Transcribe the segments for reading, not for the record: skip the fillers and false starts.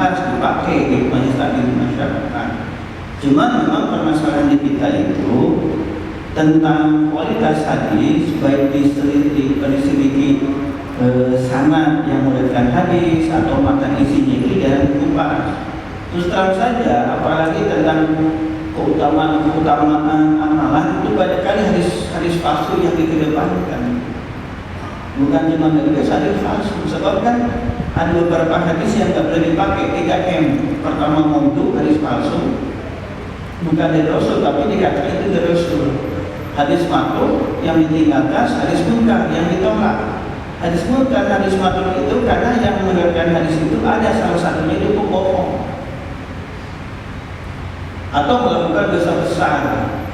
dibahas, dipakai di majelis taklim masyarakat. Cuma memang permasalahan di kita itu tentang kualitas hadis, baik diselidiki sanad yang meriwayatkan hadis atau matan isinya itu jarang dikupas. Terus terang saja, apalagi tentang keutamaan amalan itu banyak kali hadis palsu yang dikedepankan. Bukan cuma dari hadis palsu, sebab kan ada beberapa hadis yang tak boleh dipakai 3M. Pertama maudhu, hadis palsu, bukan dari Rasul tapi dikatakan itu dari Rasul. Hadis matruk yang ditinggalkan, hadis munkar yang ditolak. Hadis munkar, hadis matruk itu karena yang meriwayatkan hadis itu ada salah satunya itu pembohong atau melakukan dosa besar,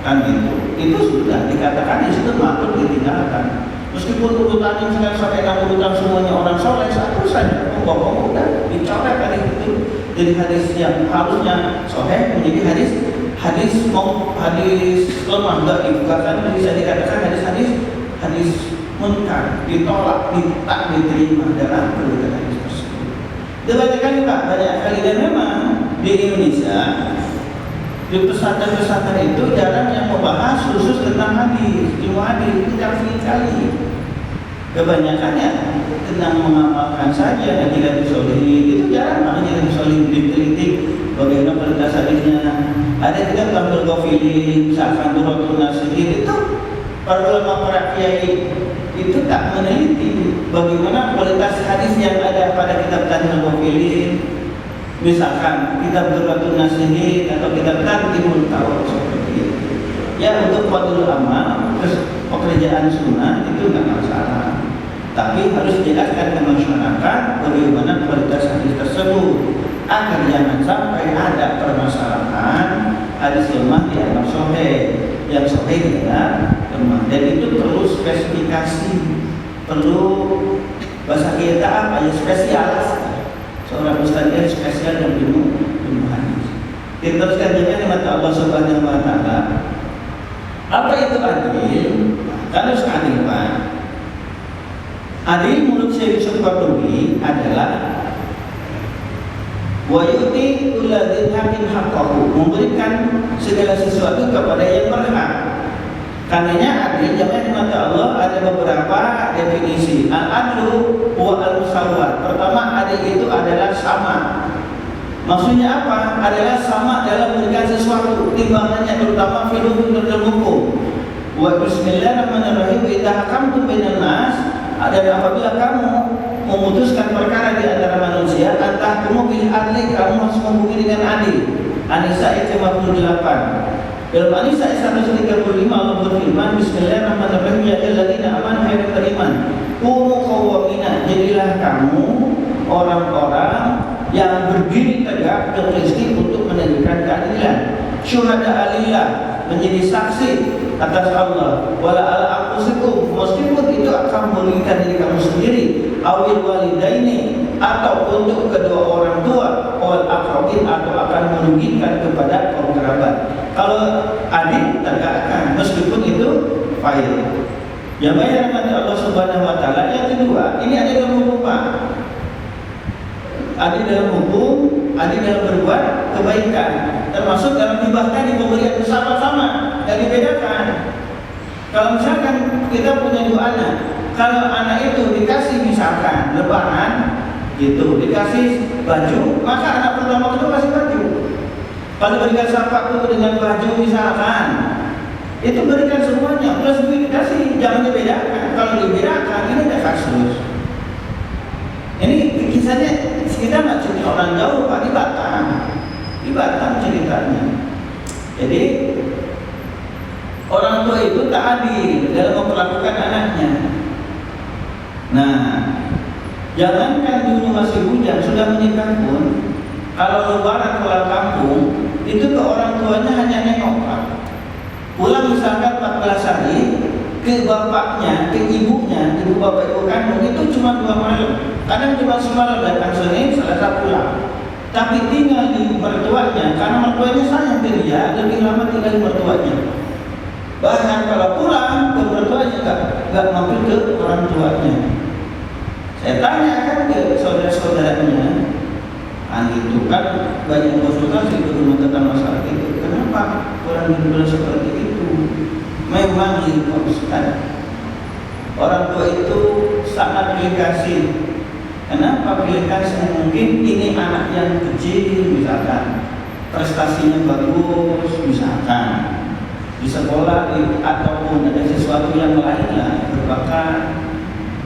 kan itu sudah dikatakan di situ matruk ditinggalkan. Meskipun urutannya misalnya sampai 6 urutan semuanya orang soleh, satu saja pembohong udah dicoret dari itu. Jadi hadis yang harusnya sahih menjadi hadis lemah, dhaif, bahkan bisa dikatakan hadis munkar, ditolak, tak diterima dalam perututan hadis tersebut. Dibacakan juga banyak kali, dan memang di Indonesia di pesantren-pesantren itu jarang yang membahas khusus tentang hadis, ilmu hadis, tidak sekali. Kebanyakannya tentang mengamalkan saja dan tidak disolihin, itu jarang makanya tidak disolihin, diteliti bagaimana kualitas hadisnya. Ada juga tampil gofili, misalkan Duratul Nasihin, itu para ulama, para kiai itu tak meneliti bagaimana kualitas hadis yang ada pada kitab Tampil Gofili, misalkan kitab Duratul Nasihin atau kitab Tantibul Tawar seperti itu. Ya, untuk fadlul amal, terus pekerjaan sunnah itu nggak masalah, tapi harus dijelaskan ke masyarakat bagaimana kualitas hadis tersebut agar jangan sampai ada permasalahan hadis lemah dianggap sahih, yang sahih adalah lemah. Dan itu perlu spesifikasi, perlu bahasa kita apa ya, spesialis. Seorang ustaz yang spesial dan ilmu hadis. Diteruskan juga di mata Allah Subhanahu wa taala. Apa itu adil? Kalau adil, Pak. Adil menurut Syekh Yusuf Qaradawi adalah wa yu'ti kulladzi haqqin haqqahu, memberikan segala sesuatu kepada yang berhak. Karenanya adil jangan di mata Allah ada beberapa definisi. Al-adlu wa al-musawwat. Pertama, adil itu adalah sama. Maksudnya apa? Adalah sama dalam memberikan sesuatu, timbangannya terutama filum dalam hukum. Wa bismillahirrahmanirrahim, idza hakamtum bainan nas, dan apabila kamu memutuskan perkara di antara manusia, antah kamu bil adli, kamu harus menghukumi dengan adil. An-Nisa ayat 58. Dalam An-Nisa ayat 135 Allah berfirman, bismillahirrahmanirrahim, ya ayyuhalladzina amanu hai beriman, kunu qawwamina, jadilah kamu orang-orang yang berdiri tegak bil qisti untuk menegakkan keadilan, syuhada alillah, menjadi saksi atas Allah, wala ala anfusikum, meskipun itu akan merugikan diri kamu sendiri, awil walidaini, atau untuk kedua orang tua, wal aqrabin, atau akan merugikan kepada kaum kerabat. Kalau adil tegakkan meskipun itu fa'il. Yang bayar kepada Allah Subhanahu wa taala. Yang kedua, ini ada dalam hukum, Pak. Adil dalam hukum, adil dalam berbuat kebaikan, termasuk dalam hibahkan di pemberian bersama-sama, dan dibedakan. Kalau misalkan kita punya 2 anak, kalau anak itu dikasih misalkan lebaran gitu, dikasih baju, maka anak pertama itu kasih baju. Kalau berikan sepatu dengan baju misalkan, itu berikan semuanya plus duit dikasih, jangan dibedakan. Kalau dibedakan, ini ada kasus. Ini kisahnya kita nggak cerita orang jauh, Pak, di Batam ceritanya. Jadi orang tua itu tak adil dalam memperlakukan anaknya. Nah, jangankan dulu masih hujan, sudah menikah pun, kalau lebaran pulang kampung, itu ke orang tuanya hanya nengok, Pak. Pulang misalkan 14 hari, ke bapaknya, ke ibunya, ibu bapak ibu kandung itu cuma 2 malam, kadang cuma semalam, datang Senin, Selasa pulang. Tapi tinggal di mertuanya, karena mertuanya sayang ke dia, lebih lama tinggal di mertuanya. Bahkan kalau pulang ke mertuanya nggak mampir ke orang tuanya. Saya tanyakan ke saudara-saudaranya, Kan itu kan banyak konsultasi ke rumah tentang masalah itu. Kenapa orang bimbel seperti itu? Memang itu Ustaz. Orang tua itu sangat pilih kasih. Kenapa pilih kasih? Mungkin ini anak yang kecil misalkan, prestasinya bagus misalkan di sekolah ataupun ada sesuatu yang lainnya berbakat.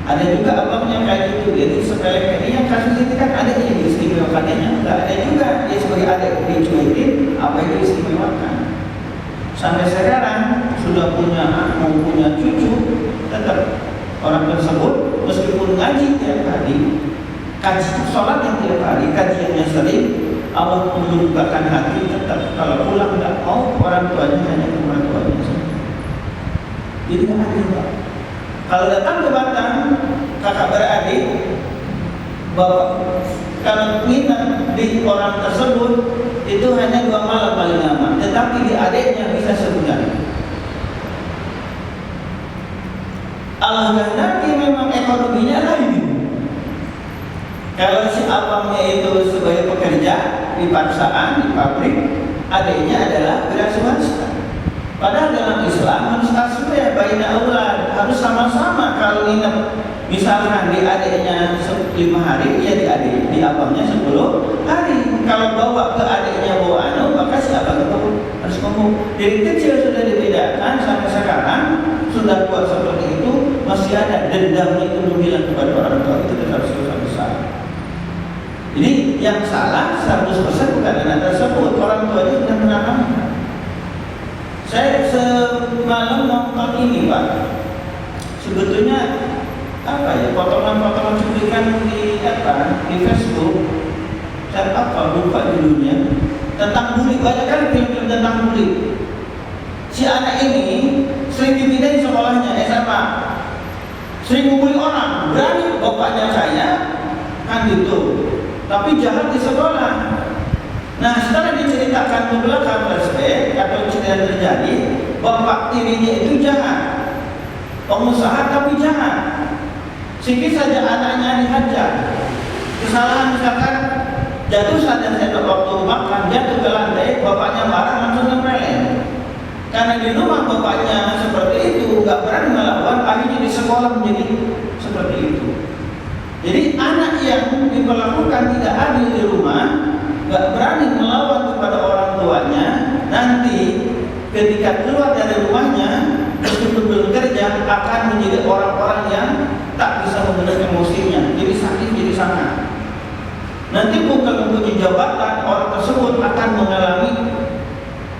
Ada juga abangnya kayak gitu, jadi sepele ini yang kasus ini kan ada yang diistimewakannya, enggak ada juga dia sebagai adik dicuekin apa yang diistimewakan. Sampai sekarang sudah punya anak, mau punya cucu, tetap orang tersebut meskipun ngaji tiap hari, kaji sholat yang tiap hari, kajiannya sering, Allah menundukkan hati tetap kalau pulang tidak mau orang tuanya hanya orang tuanya saja. Jadi nggak adil Pak. Kalau datang ke Batam, kakak beradik, bapak kalau nginap di orang tersebut itu hanya 2 malam paling lama, tetapi di adiknya bisa sebulan. Allah kehendaki memang ekonominya lain. Kalau si abangnya itu sebagai pekerja di paksaan, di pabrik, adiknya adalah wira swasta. Padahal dalam Islam harus tasbih baina aulad, harus sama-sama. Kalau nginep misalkan di adiknya 5 hari, ya di abangnya 10 hari. Kalau bawa ke adiknya maka si abang itu harus ngomong. Dari kecil sudah dibedakan sampai sekarang sudah buat seperti itu, masih ada dendam itu menghilang kepada orang tua, itu dosa besar. Jadi yang salah 100% bukan anak tersebut, orang tua itu sudah menanamkan. Saya semalam nonton ini Pak, sebetulnya potongan-potongan cuplikan di Facebook, saya lupa judulnya, tentang bully. Banyak kan film-film tentang bully. Si anak ini sering dipindahin sekolahnya SMA, sering membuli orang, berani bapaknya saya kan gitu, tapi jahat di sekolah. Nah setelah diceritakan ke belakang flashback atau cerita terjadi, bapak tirinya itu jahat, pengusaha tapi jahat. Sedikit saja anaknya dihajar, kesalahan misalkan jatuh saja sendok waktu makan, jatuh ke lantai, bapaknya marah langsung nempelin. Karena di rumah bapaknya seperti itu, nggak berani melawan, akhirnya di sekolah menjadi seperti itu. Jadi anak yang diperlakukan tidak adil di rumah, nggak berani melawan kepada orang tuanya, nanti ketika keluar dari rumahnya, meskipun bekerja akan menjadi orang-orang yang tak bisa mengendalikan emosinya, jadi sakit, jadi sangat. Nanti bukan mempunyai jabatan, orang tersebut akan mengalami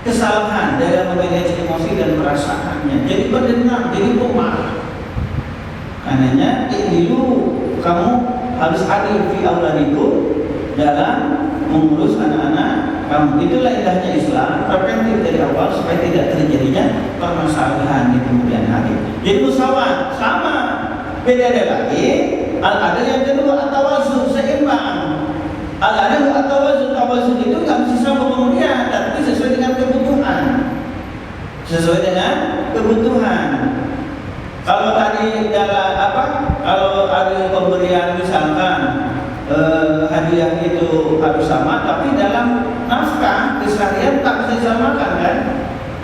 kesalahan dalam memanage emosi dan perasaannya, jadi berdendam, jadi pemarah. Karenanya dulu kamu harus adil fi auladikum dalam mengurus anak-anak kamu. Itulah indahnya Islam, preventif dari awal supaya tidak terjadinya permasalahan di kemudian hari. Jadi musyawarah sama, beda lagi. Al-adil yang kedua at-tawazun, seimbang. Al-adil at-tawazun, tawazun itu nggak mesti sama kemudian, tapi sesuai dengan kebutuhan. Sesuai dengan kebutuhan. Kalau tadi dalam kalau ada pemberian misalkan hadiah itu harus sama, tapi dalam nafkah keseharian tak bisa disamakan kan?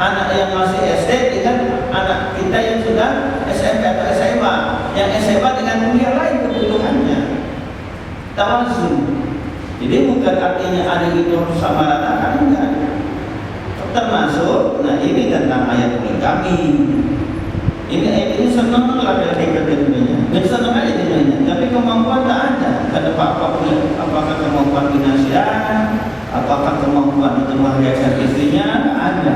Anak yang masih SD dengan anak kita yang sudah SMP atau SMA, yang SMA dengan kuliah lain kebutuhannya. Tawazun. Jadi bukan artinya ada itu harus sama rata, kan enggak. Termasuk, nah ini tentang ayat poligami. Ini ayat ini senang laki-laki keduanya, dan senang aja dunia, tapi kemampuan tak ada. Kata Pak apakah kemampuan finansial, apakah kemampuan untuk menghiaskan istrinya, tak ada.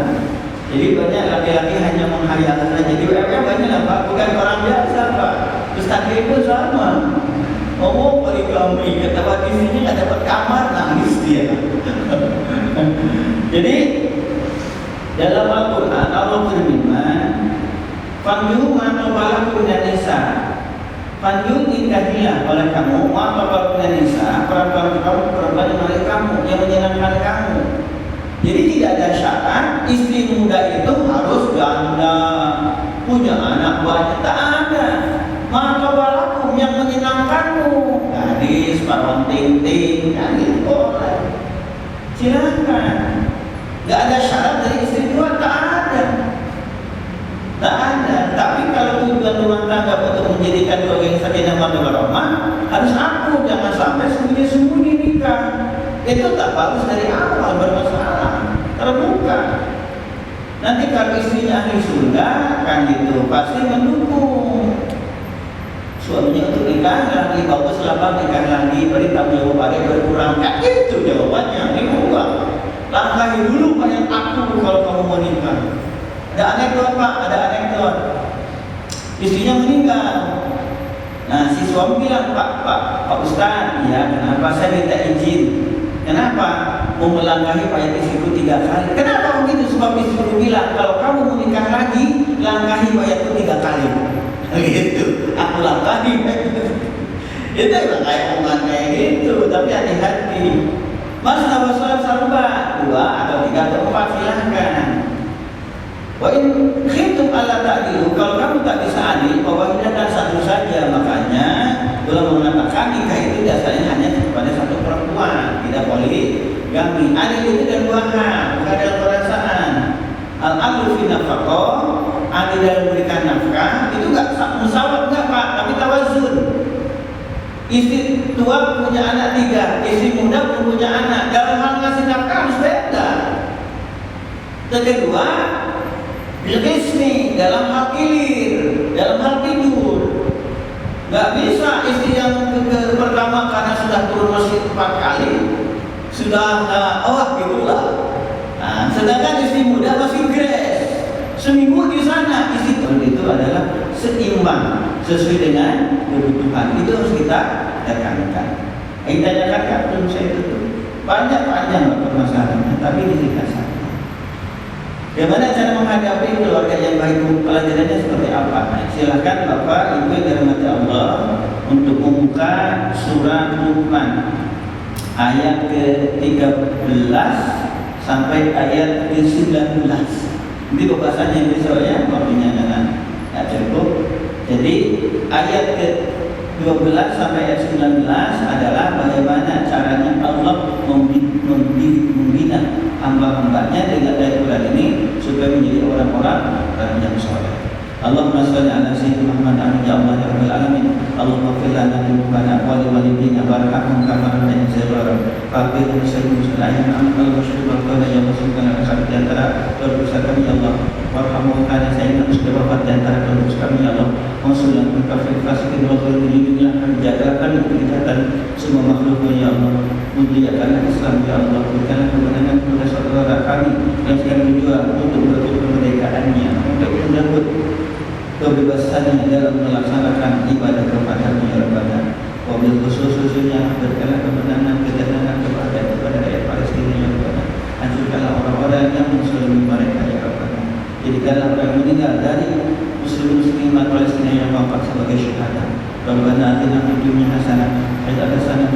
Jadi banyak laki-laki hanya menghayal saja. Jadi banyak lah Pak, bukan orang biasa Pak. Ustaz pun sama. Oh, poligami, kata Pak istrinya nggak dapat kamar, nangis dia. Jadi dalam Al-Quran Allah berfirman, "Fanjuhu ma tabalakum minan nisa." Fanjuhu nikahilah oleh kamu ma tabalakum minan nisa, perempuan yang kamu yang menyenangkan kamu. Jadi tidak ada syarat istri muda itu harus janda, punya anak banyak, tak ada. Ma tabalakum yang menyenangkanmu, gadis, paron ting-ting, kan gitu. Silakan. Gak ada syarat dari istri dua, tak ada. Tak ada. Tapi kalau tujuan rumah tangga untuk menjadikan keluarga yang sakinah mawaddah warahmah, harus aku jangan sampai sembunyi-sembunyi nikah. Itu tak bagus dari awal, bermasalah, terbuka. Nanti kalau istrinya ahli surga kan gitu, pasti mendukung suaminya untuk nikah lagi, bagus lapang nikah lagi, beri tanggung jawab ada berkurang, kan itu jawabannya. Ini enggak, langkahi dulu bayar aku kalau kamu mau nikah. Ada anekdot Pak, ada anekdot. Istrinya meninggal. Nah si suami bilang, Pak Ustaz, ya kenapa saya minta izin? Kenapa? Mau melangkahi bayar istriku 3 kali. Kenapa begitu? Sebab istriku bilang, kalau kamu mau nikah lagi, langkahi bayarku 3 kali. Gitu, aku langkahi. Itu emang kayak omongan kayak gitu, tapi hati-hati. Mas nama sholat sarba 2 atau 3 atau 4 silahkan. Wa in khiftum alla ta'dilu, kalau kamu tak bisa adil, wahidatan satu saja. Makanya ulama mengatakan nikah itu dasarnya hanya kepada satu perempuan, tidak poligami. Adil itu dan 2 hal, bukan dalam perasaan. Al-adlu fi nafaqah, adil dalam memberikan nafkah, itu enggak musawat enggak Pak, tapi tawazun. Istri tua punya anak 3, istri muda pun punya anak. Dalam hal ngasih nafkah harus beda. Dan kedua, bilqismi, dalam hal kilir, dalam hal tidur. Gak bisa istri yang pertama karena sudah turun masjid 4 kali sudah gitulah. Nah, sedangkan istri muda masih grace, seminggu di sana. Istri itu adalah seimbang sesuai dengan kebutuhan. Itu harus kita tekankan. Kita tekankan belum saya tutup. Panjang permasalahannya, tapi disingkat saja. Bagaimana cara menghadapi keluarga yang baik? Pelajarannya seperti apa? Silakan Bapak Ibu yang dirahmati Allah untuk membuka surat Luqman ayat ke-13 sampai ayat ke-19. Ini pembahasannya besok ya, waktunya dengan cukup. Jadi ayat ke-12 sampai ayat 19 adalah bagaimana caranya Allah membina hamba-hambanya dengan ayat Quran ini supaya menjadi orang-orang yang soleh. Allahumma shalli ala sayyidina Muhammad amin ya Allah ya rabbal alamin. Allahumma fir lana dzunubana wa li walidina warhamhum kama rabbayana saghira. Faqir muslimin muslimin amal syukur kepada yang bersyukur akan di antara dosa kami ya Allah. Warhamhum kana sayyidina muslimin di antara dosa kami ya Allah. Maksudnya kafir fasikin wa dzulminya jagakan kejahatan semua makhluk ya Allah. Muliakanlah Islam ya Allah. Berikanlah kemenangan kepada saudara kami yang sedang berjuang untuk merebut kemerdekaannya, untuk menyambut kebebasannya dalam melaksanakan ibadah kepada-Mu ya Rabbana. Wabil khususnya berikanlah kemenangan kepada rakyat Palestina ya Rabbana. Hancurkanlah orang-orang yang menzalimi mereka ya Rabbana. Jadikanlah orang yang meninggal dari muslimat Palestina yang wafat sebagai syuhada. Rabbana atina fid dunya hasanah wa fil akhirati hasanah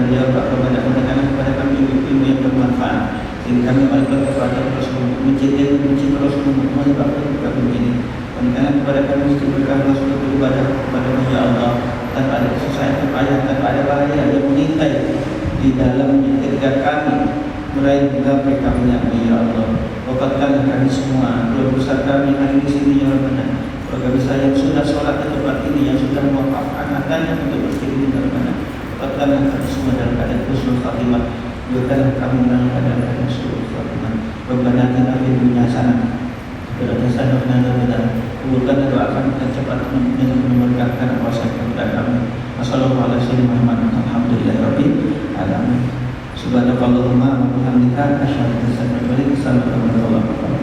ya Rabbana. Berikanlah kepada kami ilmu yang bermanfaat sehingga kami oleh kepada Rasul mencintai Rasul menyebabkan kami begini. Berikanlah kepada kami berkah untuk beribadah kepada-Mu ya Allah, tanpa ada kesusahan, tanpa ada bahaya yang mengintai di dalamnya ketika kami meraih gapai karunia-Mu ya Allah. Wafatkanlah kami semua, keluarga besar kami hari di sini ya Rabbana. Keluarga besar yang sudah sholat di tempat ini, yang sudah mewafat anaknya untuk berkirim ya Rabbana. Wafatkanlah kami semua dalam keadaan husnul khatimah. Berikanlah kami dalam keadaan husnul khatimah. Rabbana atina fid dunya hasanah berdasarkan benar-benar kubulkan doa kami dan cepat memberkatkan puasa kepada kami. Wassalamualaikum warahmatullahi wabarakatuh. Alhamdulillahirabbil alamin. Subhanakallahumma wa bihamdika asyhadu an la ilaha illa anta astaghfiruka wa atubu ilaik.